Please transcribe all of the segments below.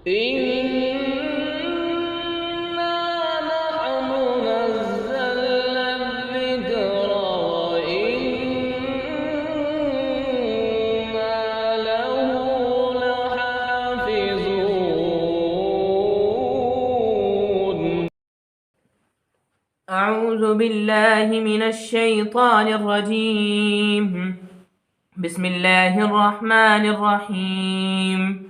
إنا نحن نزلنا الذكر وإنا له لحافظون. أعوذ بالله من الشيطان الرجيم. بسم الله الرحمن الرحيم.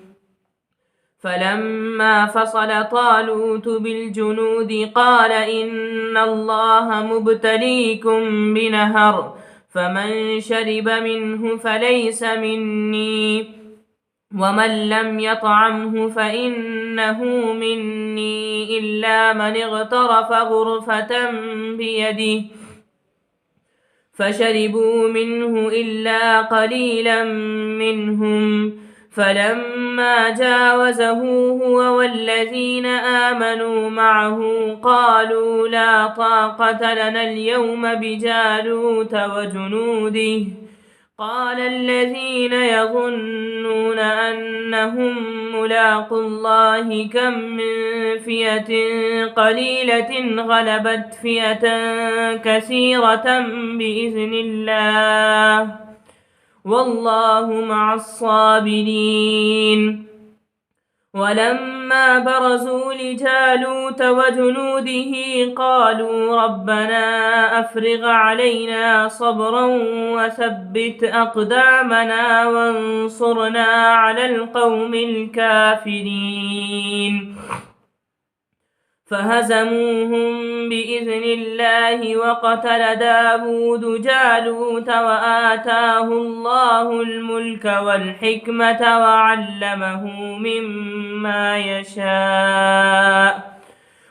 فلما فصل طالوت بالجنود قال إن الله مبتليكم بنهر فمن شرب منه فليس مني ومن لم يطعمه فإنه مني إلا من اغترف غرفة بيده فشربوا منه إلا قليلا منهم فلما جاوزه هو والذين آمنوا معه قالوا لا طاقة لنا اليوم بجالوت وجنوده قال الذين يظنون أنهم ملاقو الله كم من فئة قليلة غلبت فئة كثيرة بإذن الله والله مع الصابرين. ولما برزوا لجالوت وجنوده قالوا ربنا أفرغ علينا صبرا وثبت أقدامنا وانصرنا على القوم الكافرين. فهزموهم بإذن الله وقتل داود جالوت وآتاه الله الملك والحكمة وعلمه مما يشاء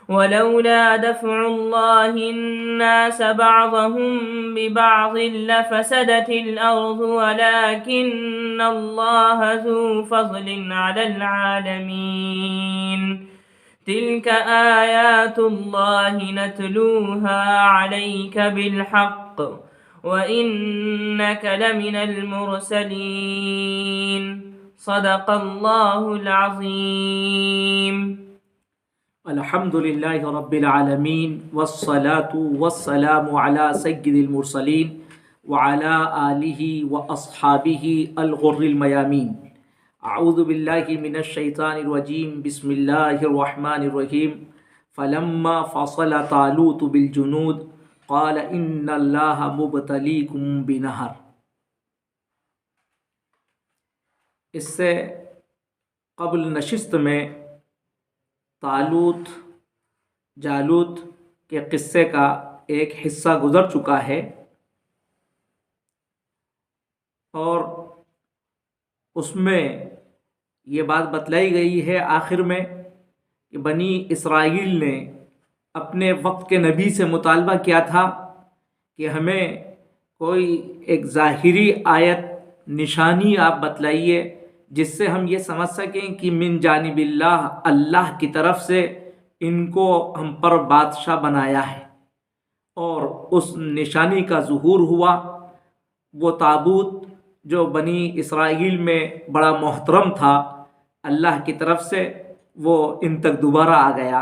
ولولا دفع الله الناس بعضهم ببعض لفسدت الأرض ولكن الله ذو فضل على العالمين. تلك آيات الله نتلوها عليك بالحق وإنك لمن المرسلين. صدق الله العظيم. الحمد لله رب العالمين والصلاة والسلام على سيد المرسلين وعلى آله وأصحابه الغر الميامين. اعوذ باللہ من الشیطان الرجیم. بسم اللہ الرحمن الرحیم. فلما فصل طالوت بالجنود قال ان اللہ مبتلیکم بنہر. اس سے قبل نشست میں طالوت جالوت کے قصے کا ایک حصہ گزر چکا ہے اور اس میں یہ بات بتلائی گئی ہے آخر میں کہ بنی اسرائیل نے اپنے وقت کے نبی سے مطالبہ کیا تھا کہ ہمیں کوئی ایک ظاہری آیت نشانی آپ بتلائیے جس سے ہم یہ سمجھ سکیں کہ من جانب اللہ کی طرف سے ان کو ہم پر بادشاہ بنایا ہے. اور اس نشانی کا ظہور ہوا. وہ تابوت جو بنی اسرائیل میں بڑا محترم تھا اللہ کی طرف سے وہ ان تک دوبارہ آ گیا.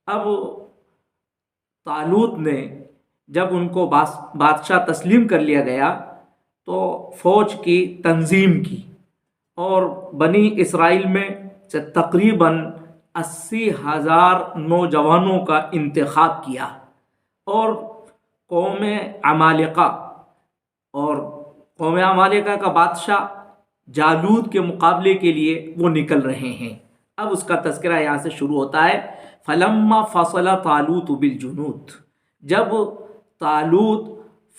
اب طالوت نے جب ان کو بادشاہ تسلیم کر لیا گیا تو فوج کی تنظیم کی اور بنی اسرائیل میں سے تقریباً 80,000 نوجوانوں کا انتخاب کیا اور قوم عمالقہ کا بادشاہ جالوت کے مقابلے کے لیے وہ نکل رہے ہیں. اب اس کا تذکرہ یہاں سے شروع ہوتا ہے. فلما فصل طالوت بالجنود. جب طالوت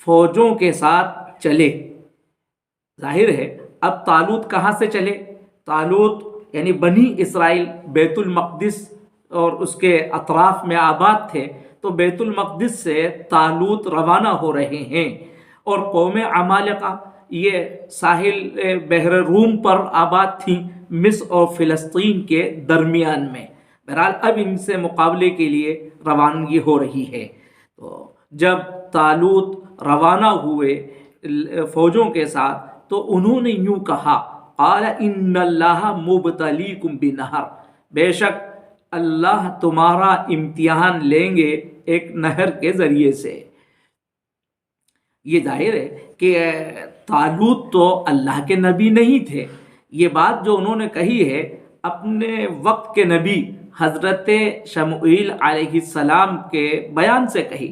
فوجوں کے ساتھ چلے. ظاہر ہے اب طالوت کہاں سے چلے؟ طالوت یعنی بنی اسرائیل بیت المقدس اور اس کے اطراف میں آباد تھے تو بیت المقدس سے طالوت روانہ ہو رہے ہیں اور قوم عمالقہ یہ ساحل بحر روم پر آباد تھیں مصر اور فلسطین کے درمیان میں. بہرحال اب ان سے مقابلے کے لیے روانگی ہو رہی ہے. تو جب طالوت روانہ ہوئے فوجوں کے ساتھ تو انہوں نے یوں کہا قال ان اللہ مبتلیکم بنہر، بے شک اللہ تمہارا امتحان لیں گے ایک نہر کے ذریعے سے۔ یہ ظاہر ہے کہ طالوت تو اللہ کے نبی نہیں تھے، یہ بات جو انہوں نے کہی ہے اپنے وقت کے نبی حضرت شموئیل علیہ السلام کے بیان سے کہی،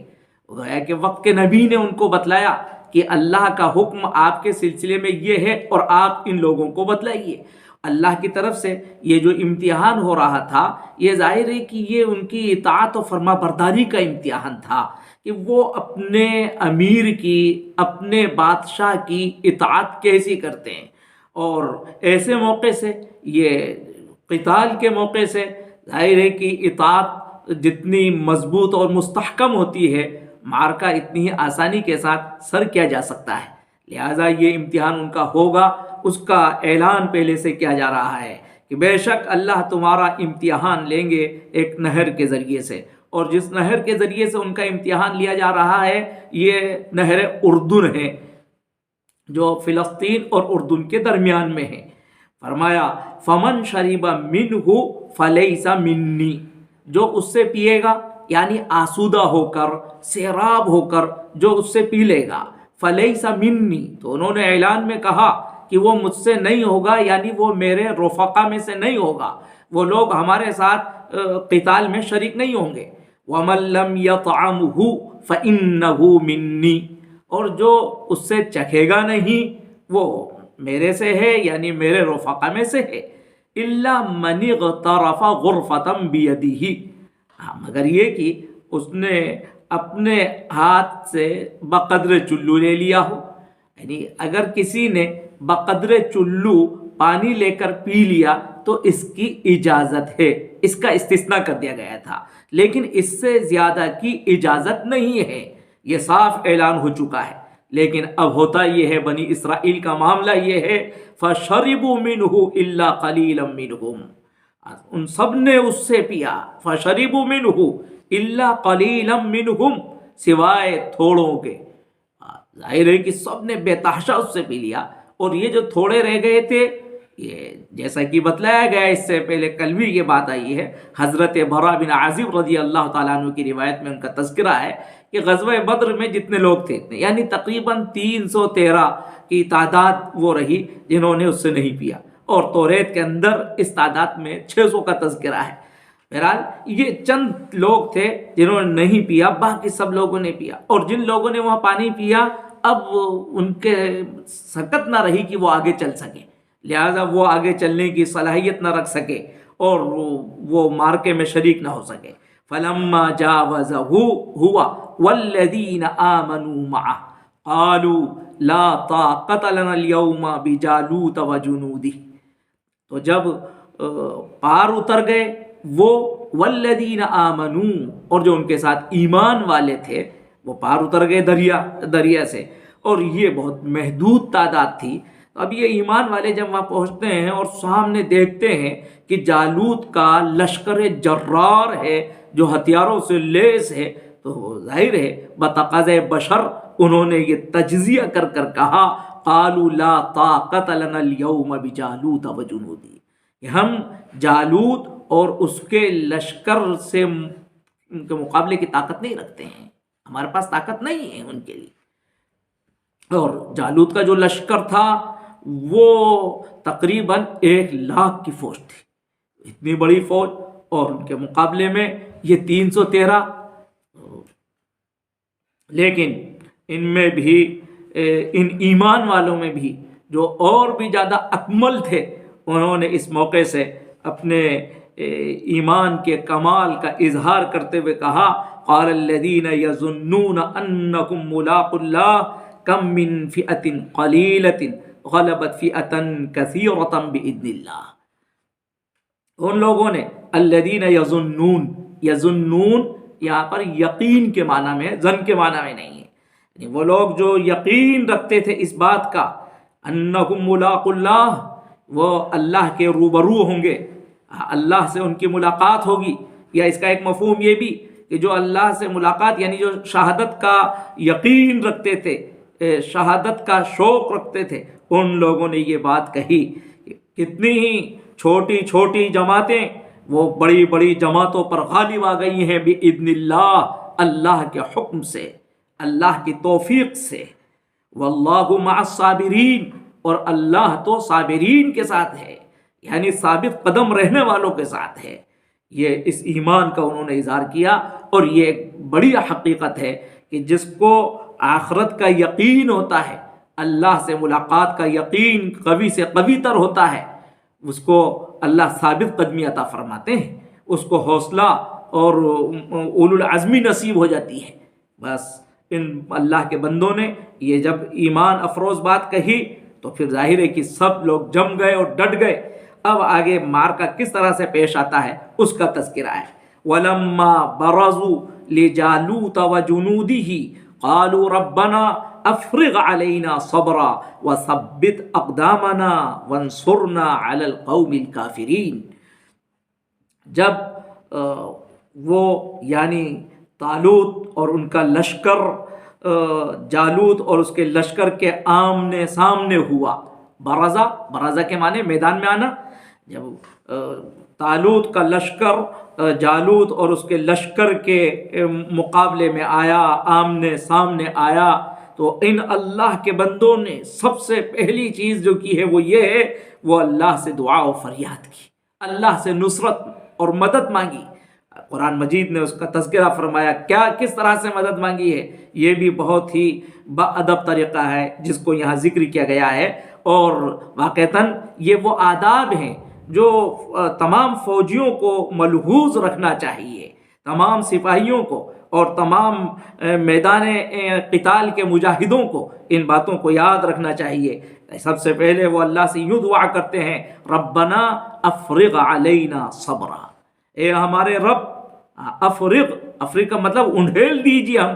گویا کہ وقت کے نبی نے ان کو بتلایا کہ اللہ کا حکم آپ کے سلسلے میں یہ ہے اور آپ ان لوگوں کو بتلائیے۔ اللہ کی طرف سے یہ جو امتحان ہو رہا تھا، یہ ظاہر ہے کہ یہ ان کی اطاعت و فرما برداری کا امتحان تھا کہ وہ اپنے امیر کی، اپنے بادشاہ کی اطاعت کیسی کرتے ہیں۔ اور ایسے موقع سے، یہ قتال کے موقع سے، ظاہر ہے کہ اطاعت جتنی مضبوط اور مستحکم ہوتی ہے، معرکہ اتنی ہی آسانی کے ساتھ سر کیا جا سکتا ہے۔ لہٰذا یہ امتحان ان کا ہوگا، اس کا اعلان پہلے سے کیا جا رہا ہے کہ بے شک اللہ تمہارا امتحان لیں گے ایک نہر کے ذریعے سے، اور جس نہر کے ذریعے سے ان کا امتحان لیا جا رہا ہے یہ نہر اردن ہے، جو فلسطین اور اردن کے درمیان میں ہے۔ فرمایا فمن شریب منہ فلیس منی، جو اس سے پیے گا یعنی آسودہ ہو کر، سیراب ہو کر جو اس سے پی لے گا، فلیس منی، تو انہوں نے اعلان میں کہا کہ وہ مجھ سے نہیں ہوگا، یعنی وہ میرے رفقا میں سے نہیں ہوگا، وہ لوگ ہمارے ساتھ قتال میں شریک نہیں ہوں گے۔ وَمَن لَّمْ يَطْعَمْهُ فَإِنَّهُ مِنِّي، اور جو اس سے چکھے گا نہیں وہ میرے سے ہے، یعنی میرے رفقا میں سے ہے۔ إِلَّا مَنِ اغْتَرَفَ غُرْفَةً بِيَدِهِ، مگر یہ کہ اس نے اپنے ہاتھ سے بقدر چلو لے لیا ہو، یعنی اگر کسی نے بقدر چلو پانی لے کر پی لیا تو اس کی اجازت ہے، اس کا استثناء کر دیا گیا تھا، لیکن اس سے زیادہ کی اجازت نہیں ہے، یہ صاف اعلان ہو چکا ہے۔ لیکن اب ہوتا یہ ہے، بنی اسرائیل کا معاملہ یہ ہے، فَشَرِبُوا مِنْهُ إِلَّا قَلِيلًا مِّنْهُمْ، ان سب نے اس سے پیا، فَشَرِبُوا مِنْهُ إِلَّا قَلِيلًا مِّنْهُمْ، سوائے تھوڑوں کے۔ ظاہر ہے کہ سب نے بے تحاشا اس سے پی لیا، اور یہ جو تھوڑے رہ گئے تھے، یہ جیسا کہ بتلایا گیا اس سے پہلے کل بھی یہ بات آئی ہے، حضرت برا بن عازب رضی اللہ تعالیٰ عنہ کی روایت میں ان کا تذکرہ ہے کہ غزوہ بدر میں جتنے لوگ تھے، یعنی تقریباً 313 کی تعداد وہ رہی جنہوں نے اس سے نہیں پیا، اور توریت کے اندر اس تعداد میں 600 کا تذکرہ ہے۔ بہرحال یہ چند لوگ تھے جنہوں نے نہیں پیا، باقی سب لوگوں نے پیا، اور جن لوگوں نے وہاں پانی پیا اب ان کے سکت نہ رہی کہ وہ آگے چل سکے، لہذا وہ آگے چلنے کی صلاحیت نہ رکھ سکے اور وہ مارکے میں شریک نہ ہو سکے۔ فَلَمَّا جَاوَزَهُ هُوَ وَالَّذِينَ آمَنُوا مَعَهُ قَالُوا لَا طَاقَةَ لَنَا الْيَوْمَ بِجَالُوتَ وَجُنُودِهِ، تو جب پار اتر گئے وہ وَالَّذِينَ آمَنُوا، اور جو ان کے ساتھ ایمان والے تھے وہ پار اتر گئے دریا سے، اور یہ بہت محدود تعداد تھی۔ اب یہ ایمان والے جب وہاں پہنچتے ہیں اور سامنے دیکھتے ہیں کہ جالوت کا لشکر جرار ہے جو ہتھیاروں سے لیس ہے، تو ظاہر ہے بتقاضۂ بشر انہوں نے یہ تجزیہ کر کر کہا قالوا لا طاقت لنا اليوم بجالوت وجنودی، کہ ہم جالوت اور اس کے لشکر سے ان کے مقابلے کی طاقت نہیں رکھتے ہیں، ہمارے پاس طاقت نہیں ہے ان کے لیے۔ اور جالوت کا جو لشکر تھا وہ تقریباً 1,00,000 کی فوج تھی، اتنی بڑی فوج، اور ان کے مقابلے میں یہ 313۔ لیکن ان میں بھی، ان ایمان والوں میں بھی جو اور بھی زیادہ اکمل تھے، انہوں نے اس موقع سے اپنے ایمان کے کمال کا اظہار کرتے ہوئے کہا قال الذين يظنون انهم ملاقو الله كم من فئة قليلة غلبت فئة كثيرة بإذن الله، ان لوگوں نے الذين يظنون، يظنون یہاں پر یقین کے معنی میں، ظن کے معنی میں نہیں ہے، یعنی وہ لوگ جو یقین رکھتے تھے اس بات کا انهم ملاقو الله، وہ اللہ کے روبرو ہوں گے، اللہ سے ان کی ملاقات ہوگی، یا اس کا ایک مفہوم یہ بھی کہ جو اللہ سے ملاقات، یعنی جو شہادت کا یقین رکھتے تھے، شہادت کا شوق رکھتے تھے، ان لوگوں نے یہ بات کہی کتنی ہی چھوٹی چھوٹی جماعتیں وہ بڑی بڑی جماعتوں پر غالب آ گئی ہیں بِإِذْنِ اللہ، اللہ کے حکم سے، اللہ کی توفیق سے۔ وَاللَّهُ مَعَ الصَّابِرِينَ، اور اللہ تو صابرین کے ساتھ ہے، یعنی ثابت قدم رہنے والوں کے ساتھ ہے۔ یہ اس ایمان کا انہوں نے اظہار کیا، اور یہ ایک بڑی حقیقت ہے کہ جس کو آخرت کا یقین ہوتا ہے، اللہ سے ملاقات کا یقین قوی سے قوی تر ہوتا ہے، اس کو اللہ ثابت قدمی عطا فرماتے ہیں، اس کو حوصلہ اور اولو العزمی نصیب ہو جاتی ہے۔ بس ان اللہ کے بندوں نے یہ جب ایمان افروز بات کہی تو پھر ظاہر ہے کہ سب لوگ جم گئے اور ڈٹ گئے۔ اب آگے معرکہ کس طرح سے پیش آتا ہے اس کا تذکرہ ہے۔ وَلَمَّا بَرَزُوا لِجَالُوتَ وَجُنُودِهِ قَالُوا رَبَّنَا افرغ علینا صبرا وثبت اقدامنا وانصرنا علی القوم الکافرین۔ جب وہ یعنی طالوت اور ان کا لشکر جالوت اور اس کے لشکر کے آمنے سامنے ہوا، برازہ کے معنی میدان میں آنا، جب طالوت کا لشکر جالوت اور اس کے لشکر کے مقابلے میں آیا، آمنے سامنے آیا، تو ان اللہ کے بندوں نے سب سے پہلی چیز جو کی ہے وہ یہ ہے، وہ اللہ سے دعا و فریاد کی، اللہ سے نصرت اور مدد مانگی۔ قرآن مجید نے اس کا تذکرہ فرمایا، کس طرح سے مدد مانگی ہے، یہ بھی بہت ہی باادب طریقہ ہے جس کو یہاں ذکر کیا گیا ہے، اور واقعتاً یہ وہ آداب ہیں جو تمام فوجیوں کو ملحوظ رکھنا چاہیے، تمام سپاہیوں کو اور تمام میدان قتال کے مجاہدوں کو ان باتوں کو یاد رکھنا چاہیے۔ سب سے پہلے وہ اللہ سے یوں دعا کرتے ہیں، ربنا افرغ علینا صبرا، اے ہمارے رب، افرغ کا مطلب انڈھیل دیجیے ہم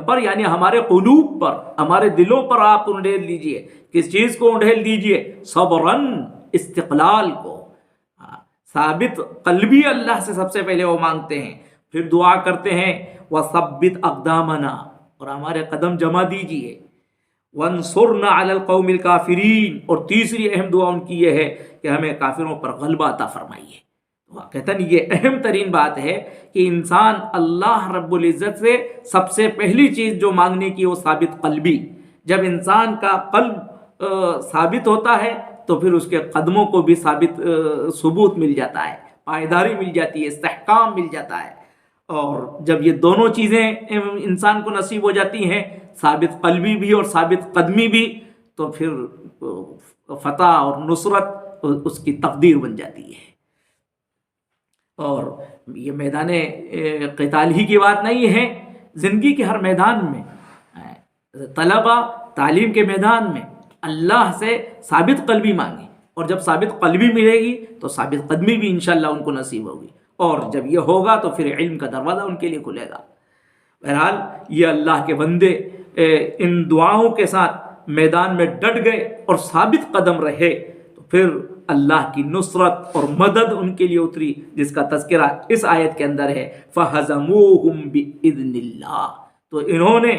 پر، یعنی ہمارے قلوب پر، ہمارے دلوں پر آپ انڈھیل دیجیے۔ کس چیز کو انڈھیل دیجیے؟ صبراً، استقلال کو، ثابت قلبی اللہ سے سب سے پہلے وہ مانگتے ہیں، پھر دعا کرتے ہیں وَثَبِّتْ أَقْدَامَنَا، اور ہمارے قدم جما دیجیے، وَانصُرْنَا عَلَى الْقَوْمِ الْكَافِرِينَ، اور تیسری اہم دعا ان کی یہ ہے کہ ہمیں کافروں پر غلبہ عطا فرمائیے۔ واقعتاً یہ اہم ترین بات ہے کہ انسان اللہ رب العزت سے سب سے پہلی چیز جو مانگنے کی وہ ثابت قلبی۔ جب انسان کا قلب ثابت ہوتا ہے تو پھر اس کے قدموں کو بھی ثبوت مل جاتا ہے، پائیداری مل جاتی ہے، استحکام مل جاتا ہے۔ اور جب یہ دونوں چیزیں انسان کو نصیب ہو جاتی ہیں، ثابت قلبی بھی اور ثابت قدمی بھی، تو پھر فتح اور نصرت اس کی تقدیر بن جاتی ہے۔ اور یہ میدان قتال ہی کی بات نہیں ہے، زندگی کے ہر میدان میں، طلبہ تعلیم کے میدان میں اللہ سے ثابت قلبی مانگیں، اور جب ثابت قلبی ملے گی تو ثابت قدمی بھی انشاءاللہ ان کو نصیب ہوگی، اور جب یہ ہوگا تو پھر علم کا دروازہ ان کے لیے کھلے گا۔ بہرحال یہ اللہ کے بندے ان دعاؤں کے ساتھ میدان میں ڈٹ گئے اور ثابت قدم رہے، تو پھر اللہ کی نصرت اور مدد ان کے لیے اتری، جس کا تذکرہ اس آیت کے اندر ہے، فَهَزَمُوهُمْ بِإِذْنِ اللَّهِ، تو انہوں نے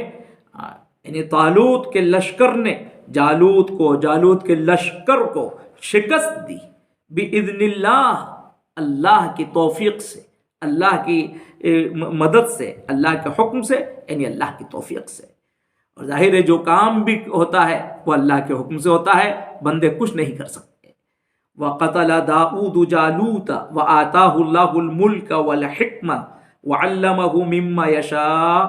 یعنی طالوت کے لشکر نے جالوت کے لشکر کو شکست دی، بِإِذْنِ اللَّهِ، اللہ کی توفیق سے، اللہ کی مدد سے، اللہ کے حکم سے، یعنی اللہ کی توفیق سے۔ اور ظاہر ہے جو کام بھی ہوتا ہے وہ اللہ کے حکم سے ہوتا ہے، بندے کچھ نہیں کر سکتے۔ وَقَتَلَ دَاؤُودُ جَالُوتَ وَآتَاهُ اللَّهُ الْمُلْكَ وَالْحِكْمَةَ وَعَلَّمَهُ مِمَّا يَشَاءُ۔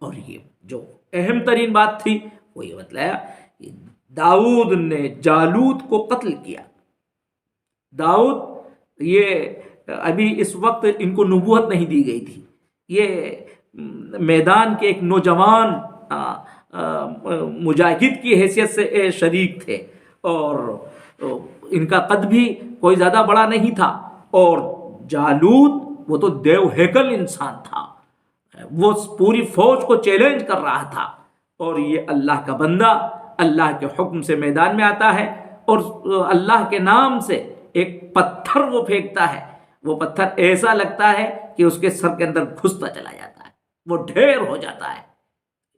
اور یہ جو اہم ترین بات تھی وہ یہ بتلایا کہ داؤد نے جالوت کو قتل کیا۔ داؤد یہ ابھی اس وقت ان کو نبوت نہیں دی گئی تھی، یہ میدان کے ایک نوجوان مجاہد کی حیثیت سے شریک تھے، اور ان کا قد بھی کوئی زیادہ بڑا نہیں تھا، اور جالوت وہ تو دیو ہیکل انسان تھا، وہ پوری فوج کو چیلنج کر رہا تھا، اور یہ اللہ کا بندہ اللہ کے حکم سے میدان میں آتا ہے، اور اللہ کے نام سے ایک پتھر وہ پھینکتا ہے، وہ پتھر ایسا لگتا ہے کہ اس کے سر کے اندر گھستا چلا جاتا ہے، وہ ڈھیر ہو جاتا ہے۔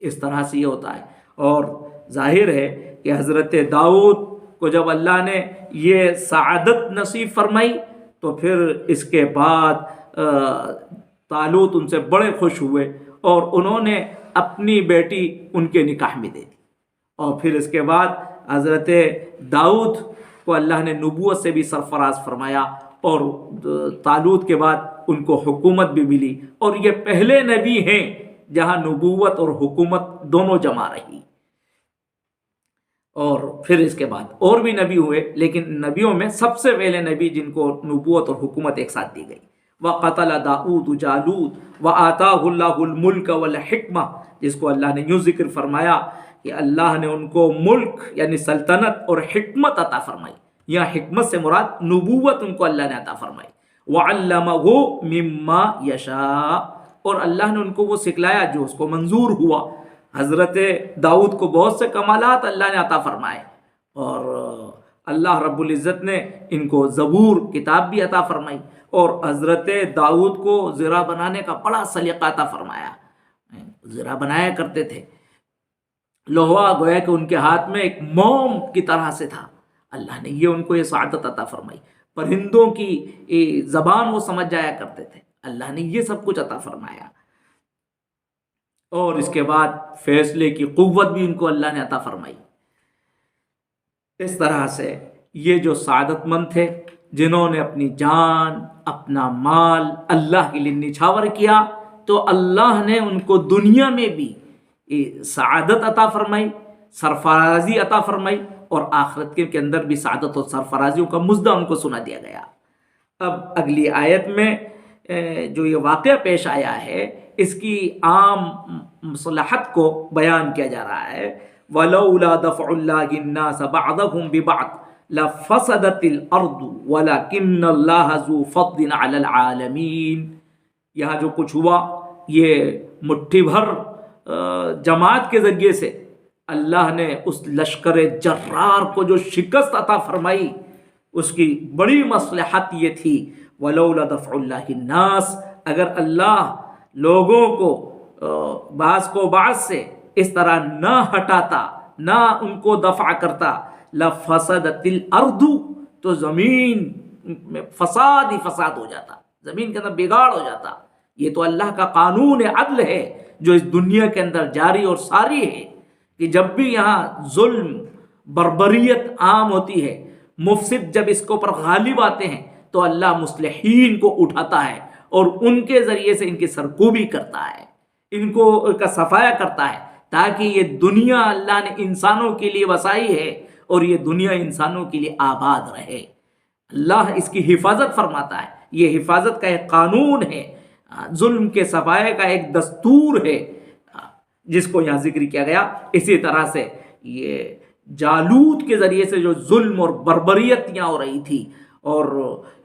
اس طرح سے یہ ہوتا ہے، اور ظاہر ہے کہ حضرت داؤد کو جب اللہ نے یہ سعادت نصیب فرمائی تو پھر اس کے بعد طالوت ان سے بڑے خوش ہوئے اور انہوں نے اپنی بیٹی ان کے نکاح میں دے دی. اور پھر اس کے بعد حضرت داؤد کو اللہ نے نبوت سے بھی سرفراز فرمایا اور طالوت کے بعد ان کو حکومت بھی ملی، اور یہ پہلے نبی ہیں جہاں نبوت اور حکومت دونوں جمع رہی. اور پھر اس کے بعد اور بھی نبی ہوئے، لیکن نبیوں میں سب سے پہلے نبی جن کو نبوت اور حکومت ایک ساتھ دی گئی. وَقَتَلَ دَاؤُدُ جَالُوتَ وَآتَاهُ اللَّهُ الْمُلْكَ وَالْحِكْمَةَ، جس کو اللہ نے یوں ذکر فرمایا کہ اللہ نے ان کو ملک یعنی سلطنت اور حکمت عطا فرمائی. یہاں حکمت سے مراد نبوت ان کو اللہ نے عطا فرمائی. وَعَلَّمَهُ مِمَّا يَشَاءُ، اور اللہ نے ان کو وہ سکھلایا جو اس کو منظور ہوا. حضرت داؤد کو بہت سے کمالات اللہ نے عطا فرمائے، اور اللہ رب العزت نے ان کو زبور کتاب بھی عطا فرمائی، اور حضرت داؤد کو زرہ بنانے کا بڑا سلیقہ عطا فرمایا. زرہ بنایا کرتے تھے، لوہا گویا کہ ان کے ہاتھ میں ایک موم کی طرح سے تھا. اللہ نے یہ ان کو یہ سعادت عطا فرمائی. پرندوں کی زبان وہ سمجھ جایا کرتے تھے، اللہ نے یہ سب کچھ عطا فرمایا. اور اس کے بعد فیصلے کی قوت بھی ان کو اللہ نے عطا فرمائی. اس طرح سے یہ جو سعادت مند تھے جنہوں نے اپنی جان اپنا مال اللہ کے لیے نچھاور کیا، تو اللہ نے ان کو دنیا میں بھی سعادت عطا فرمائی، سرفرازی عطا فرمائی، اور آخرت کے اندر بھی سعادت اور سرفرازیوں کا مژدہ ان کو سنا دیا گیا. اب اگلی آیت میں جو یہ واقعہ پیش آیا ہے اس کی عام مصلحت کو بیان کیا جا رہا ہے. وَلَوْلَا دَفْعُ اللَّهِ النَّاسَ بَعْضَهُمْ بِبَعْضٍ لَفَسَدَتِ الْأَرْضُ وَلَكِنَّ اللَّهَ ذُو فَضْلٍ عَلَى الْعَالَمِينَ. یہاں جو کچھ ہوا یہ مٹھی بھر جماعت کے ذریعے سے اللہ نے اس لشکر جرار کو جو شکست عطا فرمائی اس کی بڑی مصلحت یہ تھی. وَلَوْلَا دَفْعُ اللَّهِ النَّاسَ، اگر اللہ لوگوں کو بعض کو بعض سے اس طرح نہ ہٹاتا، نہ ان کو دفع کرتا، لَفَسَدَتِ الْأَرْضُ، تو زمین میں فساد ہی فساد ہو جاتا، زمین کے اندر بگاڑ ہو جاتا. یہ تو اللہ کا قانون عدل ہے جو اس دنیا کے اندر جاری اور ساری ہے کہ جب بھی یہاں ظلم بربریت عام ہوتی ہے، مفسد جب اس کے اوپر غالب آتے ہیں تو اللہ مصلحین کو اٹھاتا ہے اور ان کے ذریعے سے ان کی سرکوبی کرتا ہے، ان کو کا صفایا کرتا ہے، تاکہ یہ دنیا اللہ نے انسانوں کے لیے وسائی ہے اور یہ دنیا انسانوں کے لیے آباد رہے. اللہ اس کی حفاظت فرماتا ہے. یہ حفاظت کا ایک قانون ہے، ظلم کے صفائے کا ایک دستور ہے جس کو یہاں ذکر کیا گیا. اسی طرح سے یہ جالوت کے ذریعے سے جو ظلم اور بربریت یہاں ہو رہی تھی اور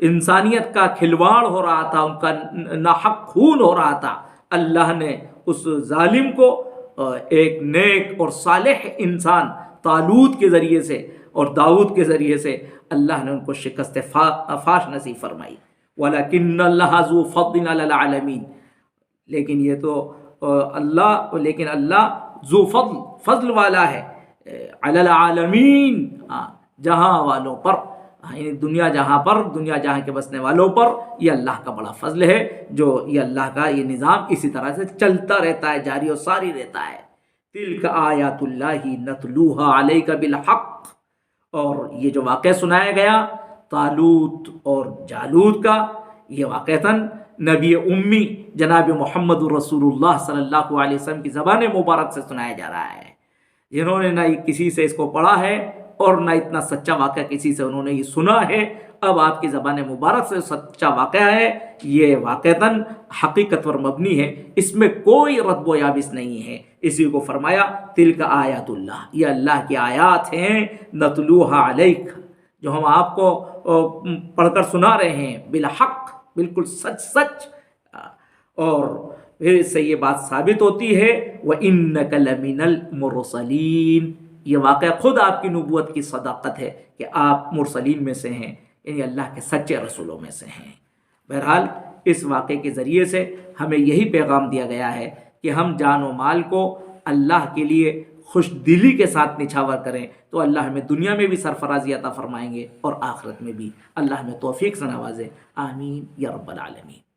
انسانیت کا کھلواڑ ہو رہا تھا، ان کا ناحق خون ہو رہا تھا، اللہ نے اس ظالم کو ایک نیک اور صالح انسان طالوت کے ذریعے سے اور داؤد کے ذریعے سے اللہ نے ان کو شکست فاش نصیب فرمائی. وَلَكِنَّ اللَّهَ ذُو فَضْلٍ عَلَى الْعَالَمِينَ، لیکن اللہ ذو فضل والا ہے علی العالمین، جہاں والوں پر، یعنی دنیا جہاں کے بسنے والوں پر. یہ اللہ کا بڑا فضل ہے جو یہ اللہ کا یہ نظام اسی طرح سے چلتا رہتا ہے، جاری و ساری رہتا ہے. تِلْكَ آیات اللہ نتلوها علیک بالحق. اور یہ جو واقعہ سنایا گیا طالوت اور جالوت کا، یہ واقعتاً نبی امی جناب محمد رسول اللہ صلی اللہ علیہ وسلم کی زبان مبارک سے سنایا جا رہا ہے، جنہوں نے نہ کسی سے اس کو پڑھا ہے اور نہ اتنا سچا واقعہ کسی سے انہوں نے یہ سنا ہے. اب آپ کی زبان مبارک سے سچا واقعہ ہے، یہ واقعتاً حقیقت پر مبنی ہے، اس میں کوئی رد و یابس نہیں ہے. اسی کو فرمایا تلک آیات اللہ، یہ اللہ کی آیات ہیں، نتلوها علیک، جو ہم آپ کو پڑھ کر سنا رہے ہیں، بالحق، بالکل سچ. اور پھر اس سے یہ بات ثابت ہوتی ہے وَإِنَّكَ لَمِنَ الْمُرْسَلِينَ، یہ واقعہ خود آپ کی نبوت کی صداقت ہے کہ آپ مرسلین میں سے ہیں، یعنی اللہ کے سچے رسولوں میں سے ہیں. بہرحال اس واقعے کے ذریعے سے ہمیں یہی پیغام دیا گیا ہے کہ ہم جان و مال کو اللہ کے لیے خوش دلی کے ساتھ نچھاور کریں تو اللہ ہمیں دنیا میں بھی سرفرازی عطا فرمائیں گے اور آخرت میں بھی۔ اللہ ہمیں توفیق سے نوازے، آمین یا رب العالمین۔